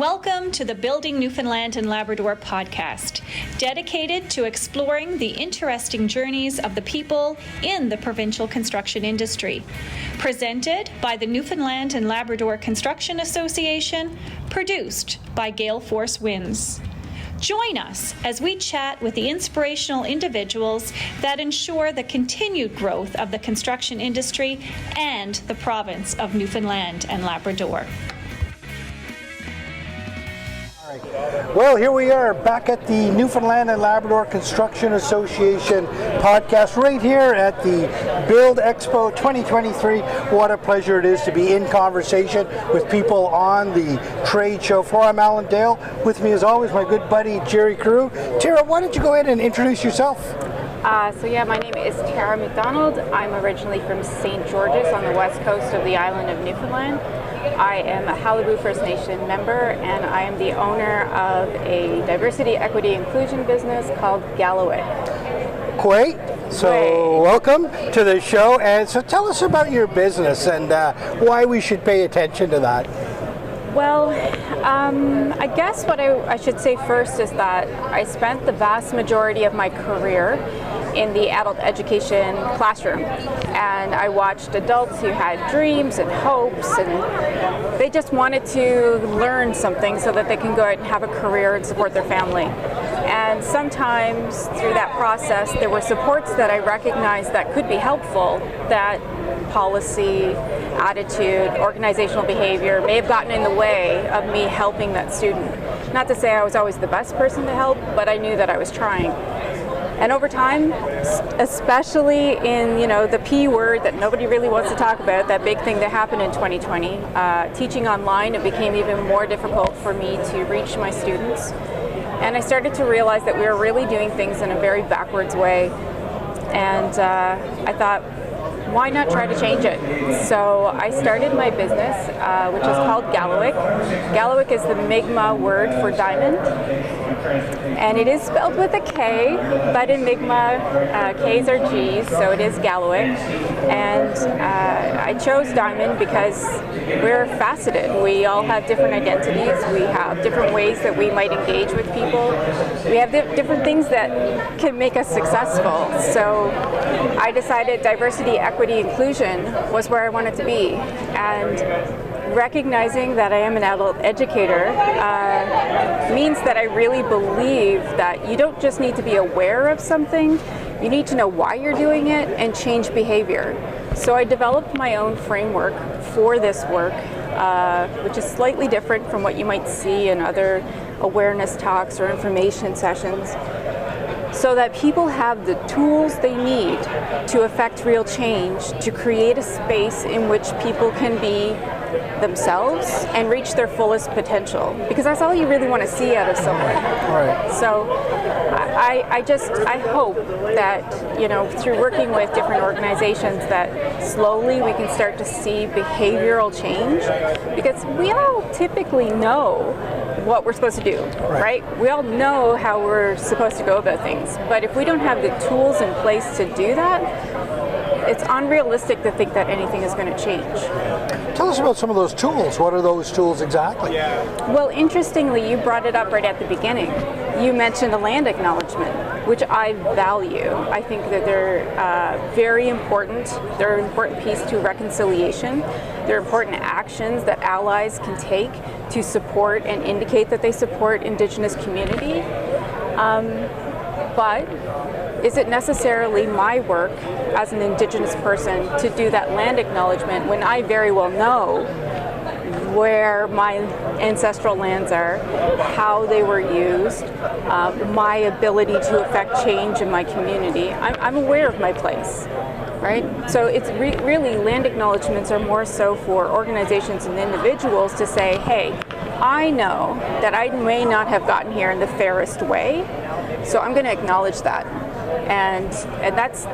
Welcome to the Building Newfoundland and Labrador podcast, dedicated to exploring the interesting journeys of the people in the provincial construction industry. Presented by the Newfoundland and Labrador Construction Association, produced by GaleForceWins. Join us as we chat with the inspirational individuals that ensure the continued growth of the construction industry and the province of Newfoundland and Labrador. Well, here we are back at the Newfoundland and Labrador Construction Association podcast right here at the Build Expo 2023. What a pleasure it is to be in conversation with people on the trade show floor. I'm Alan Dale. With me as always, my good buddy Jerry Carew. Tera, why don't you go ahead and introduce yourself? My name is Tera McDonald. I'm originally from St. George's on the west coast of the island of Newfoundland. I am a Halibut First Nation member, and I am the owner of a diversity, equity, inclusion business called GaleForceWins. Great. So welcome to the show. And so tell us about your business and why we should pay attention to that. Well, I guess what I should say first is that I spent the vast majority of my career in the adult education classroom, and I watched adults who had dreams and hopes, and they just wanted to learn something so that they can go out and have a career and support their family. And sometimes through that process there were supports that I recognized that could be helpful, that policy, attitude, organizational behavior may have gotten in the way of me helping that student. Not to say I was always the best person to help, but I knew that I was trying. And over time, especially in the P word that nobody really wants to talk about, that big thing that happened in 2020, teaching online, it became even more difficult for me to reach my students. And I started to realize that we were really doing things in a very backwards way. And I thought, why not try to change it? So I started my business, which is called GaleWick. GaleWick is the Mi'kmaq word for diamond. And it is spelled with a K, but in Mi'kmaq, K's are G's, so it is GaleWick. And I chose diamond because we're faceted. We all have different identities. We have different ways that we might engage with people. We have different things that can make us successful. So I decided diversity, equity, inclusion was where I wanted to be. And recognizing that I am an adult educator means that I really believe that you don't just need to be aware of something, you need to know why you're doing it and change behavior. So I developed my own framework for this work, which is slightly different from what you might see in other awareness talks or information sessions, so that people have the tools they need to affect real change, to create a space in which people can be themselves and reach their fullest potential, because that's all you really want to see out of someone. Right. So I hope that through working with different organizations that slowly we can start to see behavioral change, because we all typically know what we're supposed to do, right? We all know how we're supposed to go about things, but if we don't have the tools in place to do that, it's unrealistic to think that anything is going to change. Tell us about some of those tools. What are those tools exactly? Well, interestingly, you brought it up right at the beginning. You mentioned a land acknowledgement, which I value. I think that they're very important. They're an important piece to reconciliation. They're important actions that allies can take to support and indicate that they support Indigenous community. But is it necessarily my work as an Indigenous person to do that land acknowledgement when I very well know where my ancestral lands are, how they were used, my ability to affect change in my community? I'm aware of my place, right? So it's really land acknowledgements are more so for organizations and individuals to say, hey, I know that I may not have gotten here in the fairest way, so I'm going to acknowledge that. And that's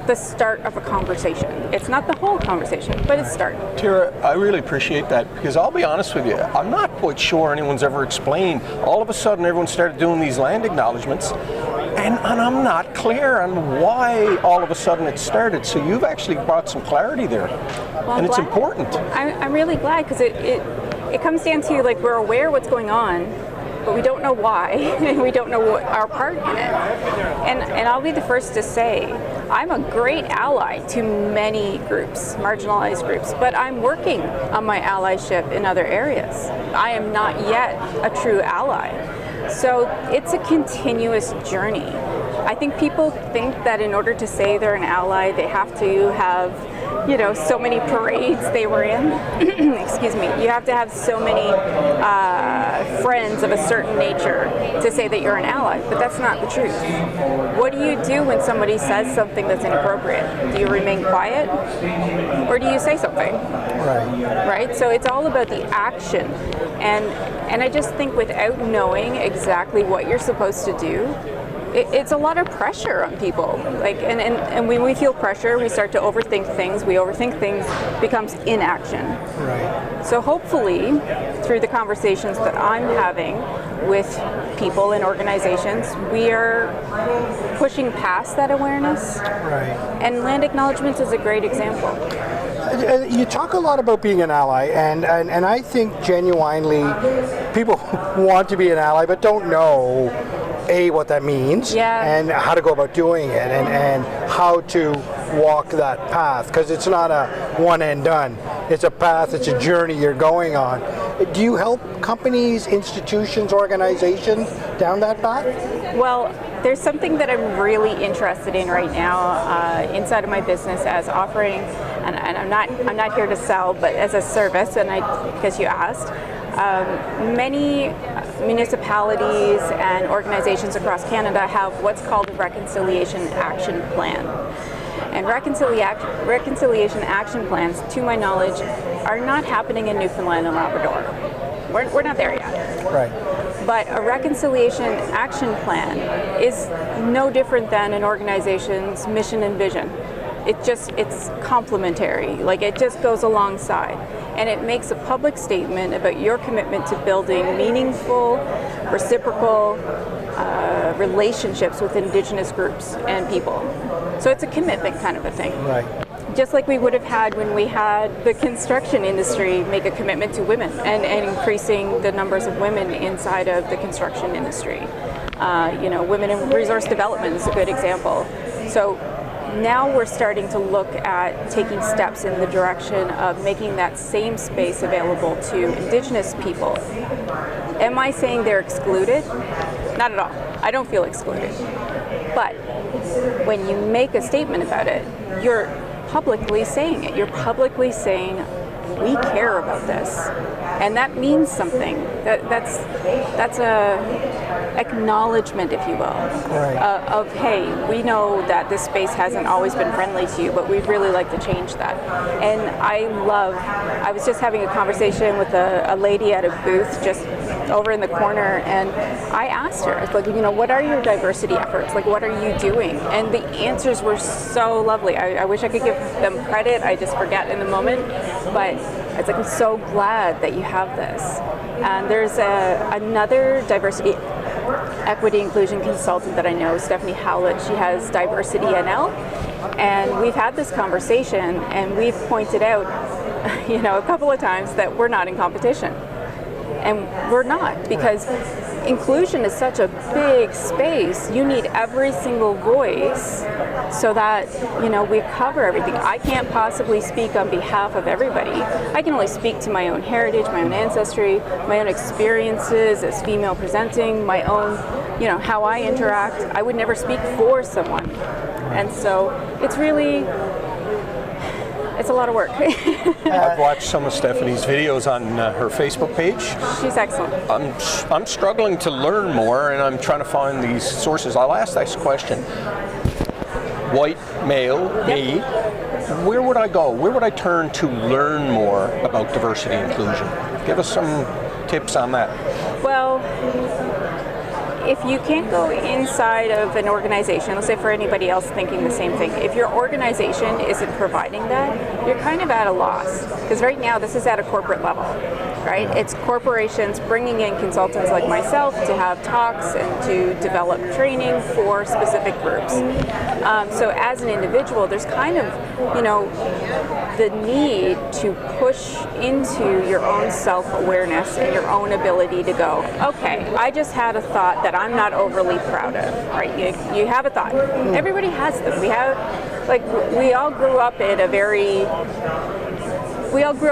the start of a conversation. It's not the whole conversation, but it's start. Tera, I really appreciate that, because I'll be honest with you, I'm not quite sure anyone's ever explained. All of a sudden everyone started doing these land acknowledgements, and I'm not clear on why all of a sudden it started. So you've actually brought some clarity there, well, and it's important. I'm really glad, because it comes down to like we're aware what's going on, but we don't know why, and we don't know what our part in it. And I'll be the first to say, I'm a great ally to many groups, marginalized groups, but I'm working on my allyship in other areas. I am not yet a true ally. So it's a continuous journey. I think people think that in order to say they're an ally, they have to have, so many parades they were in. Excuse me. You have to have so many friends of a certain nature to say that you're an ally, but that's not the truth. What do you do when somebody says something that's inappropriate? Do you remain quiet, or do you say something? Right? So it's all about the action, and I just think without knowing exactly what you're supposed to do, it's a lot of pressure on people. And when we feel pressure, we start to overthink things. We overthink things, becomes inaction. Right. So hopefully, through the conversations that I'm having with people and organizations, we are pushing past that awareness. Right. And land acknowledgements is a great example. You talk a lot about being an ally, and I think genuinely people want to be an ally but don't know what that means, and how to go about doing it, and how to walk that path, because it's not a one and done. It's a path, it's a journey you're going on. Do you help companies, institutions, organizations down that path? Well, there's something that I'm really interested in right now inside of my business as offering, and I'm not here to sell, but as a service, because you asked. Many municipalities and organizations across Canada have what's called a Reconciliation Action Plan. And reconciliation action plans, to my knowledge, are not happening in Newfoundland and Labrador. We're not there yet. Right. But a reconciliation action plan is no different than an organization's mission and vision. It's complementary, it just goes alongside. And it makes a public statement about your commitment to building meaningful, reciprocal relationships with Indigenous groups and people. So it's a commitment kind of a thing. Right. Just like we would have had when we had the construction industry make a commitment to women and increasing the numbers of women inside of the construction industry. Women in resource development is a good example. So now we're starting to look at taking steps in the direction of making that same space available to Indigenous people. Am I saying they're excluded? Not at all. I don't feel excluded. But when you make a statement about it, you're publicly saying it. You're publicly saying, we care about this. And that means something. That's a acknowledgement, if you will, of, hey, we know that this space hasn't always been friendly to you, but we'd really like to change that. And I was just having a conversation with a lady at a booth just over in the corner, and I asked her, it's like, what are your diversity efforts? What are you doing? And the answers were so lovely. I wish I could give them credit. I just forget in the moment. But it's I'm so glad that you have this. And there's another diversity, equity, inclusion consultant that I know, Stephanie Howlett. She has Diversity NL, and we've had this conversation, and we've pointed out, a couple of times that we're not in competition. And we're not, because inclusion is such a big space. You need every single voice so that, we cover everything. I can't possibly speak on behalf of everybody. I can only speak to my own heritage, my own ancestry, my own experiences as female presenting, my own, how I interact. I would never speak for someone. And so it's a lot of work. I've watched some of Stephanie's videos on her Facebook page. She's excellent. I'm struggling to learn more, and I'm trying to find these sources. I'll ask this question. White, male, me, where would I go? Where would I turn to learn more about diversity and inclusion? Give us some tips on that. Well, if you can't go inside of an organization, let's say for anybody else thinking the same thing, if your organization isn't providing that, you're kind of at a loss. Because right now, this is at a corporate level, right? It's corporations bringing in consultants like myself to have talks and to develop training for specific groups. So as an individual, there's kind of, the need to push into your own self-awareness and your own ability to go, okay, I just had a thought that I'm not overly proud of, right? You have a thought. Everybody has them. We all grew up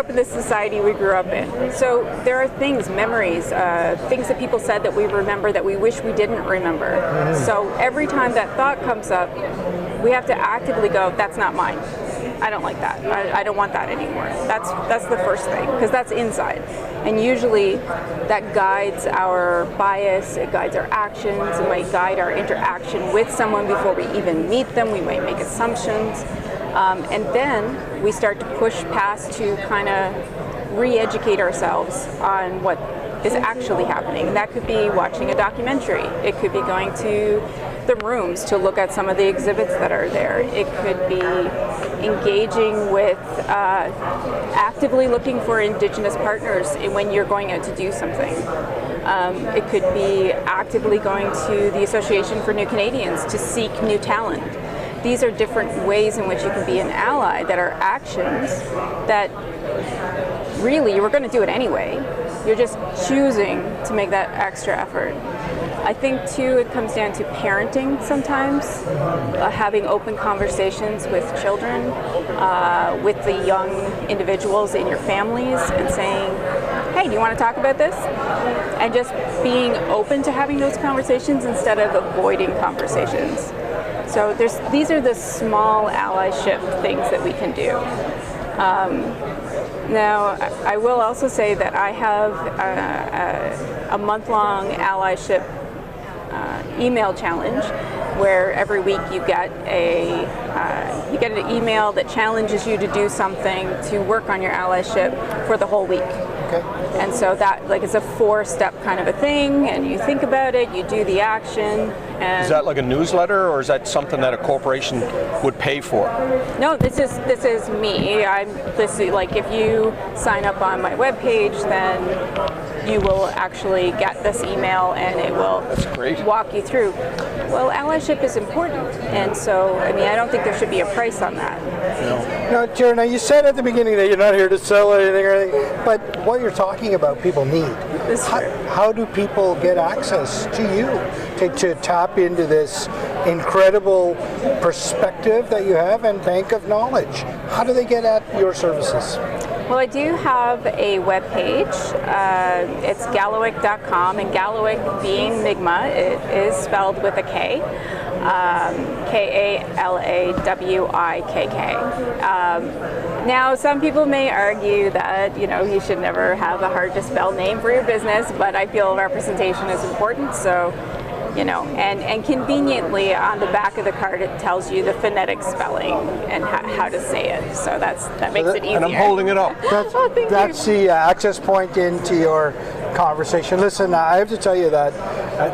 in this society we grew up in. So there are things, memories, things that people said that we remember that we wish we didn't remember. So every time that thought comes up, we have to actively go, that's not mine. I don't like that. I don't want that anymore. That's the first thing, because that's inside. And usually that guides our bias, it guides our actions, it might guide our interaction with someone before we even meet them. We might make assumptions. And then we start to push past to kind of re-educate ourselves on what is actually happening. That could be watching a documentary. It could be going to the rooms to look at some of the exhibits that are there. It could be engaging with, actively looking for Indigenous partners when you're going out to do something. It could be actively going to the Association for New Canadians to seek new talent. These are different ways in which you can be an ally that are actions that really you were going to do it anyway. You're just choosing to make that extra effort. I think too it comes down to parenting sometimes, having open conversations with children, with the young individuals in your families and saying, hey, do you want to talk about this? And just being open to having those conversations instead of avoiding conversations. So these are the small allyship things that we can do. Now, I will also say that I have a month-long allyship email challenge where every week you get an email that challenges you to do something to work on your allyship for the whole week. Okay. And so that it's a 4-step kind of a thing, and you think about it, you do the action. And is that like a newsletter, or is that something that a corporation would pay for? No, this is me. If you sign up on my webpage, then you will actually get this email, and it will walk you through. Well, allyship is important, and so I don't think there should be a price on that. No, Tera, now you said at the beginning that you're not here to sell anything or anything, but what you're talking about, people need. How do people get access to you to tap into this incredible perspective that you have and bank of knowledge? How do they get at your services? Well, I do have a web page. It's Galewick.com, and Galewick, being Mi'kmaq, it is spelled with a K. Kalawickk. Now, some people may argue that you should never have a hard to spell name for your business, but I feel representation is important. So, and conveniently on the back of the card it tells you the phonetic spelling and how to say it. So that makes it easier. And I'm holding it up. That's the access point into your conversation. Listen, I have to tell you that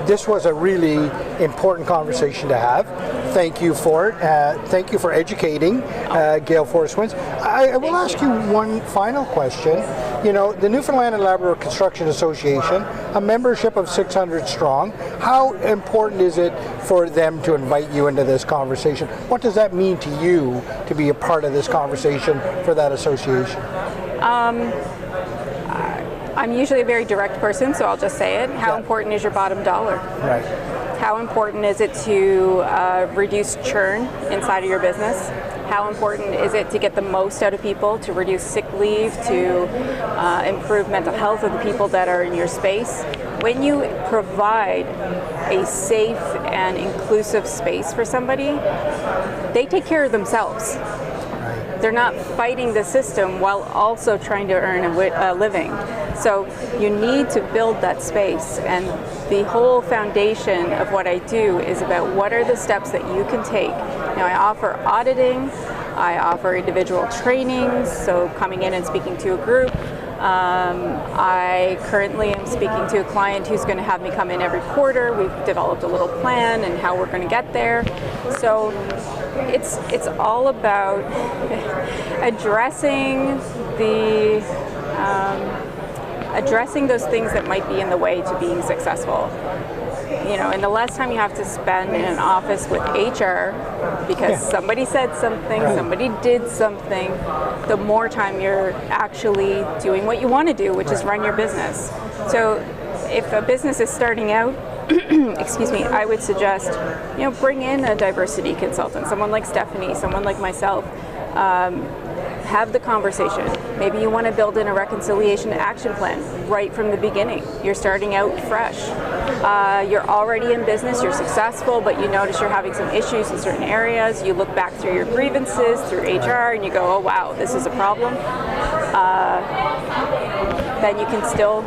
this was a really important conversation to have. Thank you for it. Thank you for educating GaleForceWins. I will ask you one final question. The Newfoundland and Labrador Construction Association, a membership of 600 strong, how important is it for them to invite you into this conversation? What does that mean to you to be a part of this conversation for that association? I'm usually a very direct person, so I'll just say it. How important is your bottom dollar? Right. How important is it to reduce churn inside of your business? How important is it to get the most out of people, to reduce sick leave, to improve mental health of the people that are in your space? When you provide a safe and inclusive space for somebody, they take care of themselves. They're not fighting the system while also trying to earn a living. So you need to build that space, and the whole foundation of what I do is about what are the steps that you can take. Now, I offer auditing, I offer individual trainings, so coming in and speaking to a group. I currently am speaking to a client who's going to have me come in every quarter. We've developed a little plan and how we're going to get there. So it's all about addressing addressing those things that might be in the way to being successful. and the less time you have to spend in an office with HR because somebody said something, somebody did something, the more time you're actually doing what you want to do, which is run your business. So if a business is starting out, excuse me, I would suggest, bring in a diversity consultant, someone like Stephanie, someone like myself. Have the conversation. Maybe you want to build in a reconciliation action plan right from the beginning. You're starting out fresh. You're already in business, you're successful, but you notice you're having some issues in certain areas. You look back through your grievances, through HR, and you go, oh wow, this is a problem. Then you can still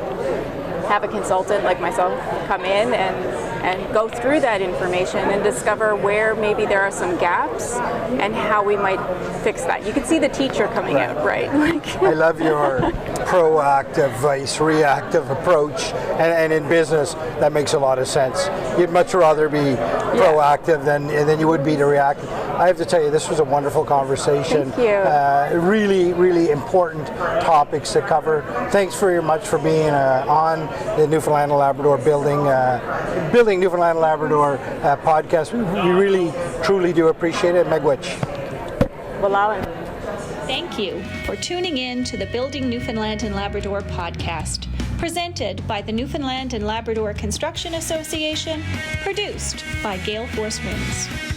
have a consultant like myself come in and go through that information and discover where maybe there are some gaps and how we might fix that. You can see the teacher coming out, right? I love your proactive versus reactive approach, and in business that makes a lot of sense. You'd much rather be proactive than you would be to react. I have to tell you, this was a wonderful conversation. Thank you. Really, really important topics to cover. Thanks very much for being on the Newfoundland and Labrador Building Newfoundland and Labrador podcast. We really, truly do appreciate it. Megwitch. Walalan. Thank you for tuning in to the Building Newfoundland and Labrador podcast, presented by the Newfoundland and Labrador Construction Association, produced by GaleForceWins.